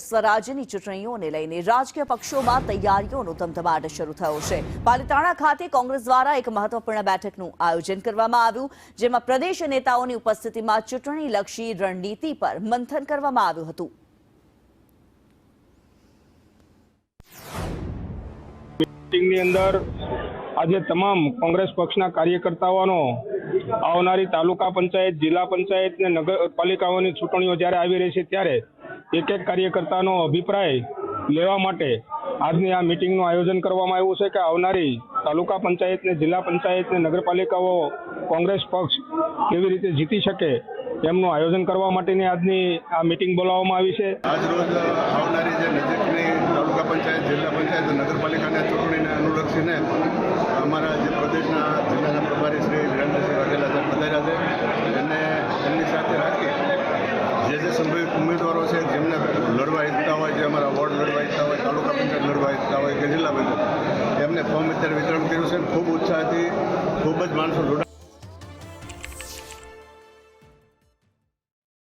સ્વરાજ્યની ચૂંટણીઓને લઈને રાજકીય પક્ષોમાં તૈયારીઓનો ધમધમાટ શરૂ થયો છે। પાલિતાણા ખાતે કોંગ્રેસ દ્વારા એક મહત્વપૂર્ણ બેઠકનું આયોજન કરવામાં આવ્યું, જેમાં પ્રદેશ નેતાઓની ઉપસ્થિતિમાં ચૂંટણીલક્ષી રણનીતિ પર મંથન કરવામાં આવ્યું હતું। મીટિંગની અંદર આજે તમામ કોંગ્રેસ પક્ષના કાર્યકર્તાઓનો આવનારી તાલુકા પંચાયત, જિલ્લા પંચાયત ને નગરપાલિકાઓની ચૂંટણીઓ જ્યારે આવી રહી છે ત્યારે એક એક કાર્યકર્તાનો અભિપ્રાય લેવા માટે આજની આ મીટિંગનું આયોજન કરવામાં આવ્યું છે કે આવનારી તાલુકા પંચાયત ને જિલ્લા પંચાયત ને નગરપાલિકાઓ કોંગ્રેસ પક્ષ કેવી રીતે જીતી શકે એમનું આયોજન કરવા માટેની આજની આ મીટિંગ બોલાવવામાં આવી છે। આજ રોજ આવનારી જે નજીકની તાલુકા પંચાયત, જિલ્લા પંચાયત, નગરપાલિકાની ચૂંટણીને અનુલક્ષીને અમારા જે પ્રદેશના જિલ્લાના પ્રભારી શ્રી વિરેન્દ્રસિંહ વાઘેલા સાહેબ પધાર્યા છે અને એમની સાથે રાખી જે સંભવિત ઉમેદવારો છે જેમને લડવા ઈચ્છતા હોય, જે અમારા વોર્ડ લડવા ઈચ્છતા હોય, તાલુકા પંચાયત લડવા ઈચ્છતા હોય કે જિલ્લા પંચાયત, એમને ફોર્મ અત્યારે વિતરણ કર્યું છે। ખૂબ ઉત્સાહથી ખૂબ જ માણસો જોડાયા।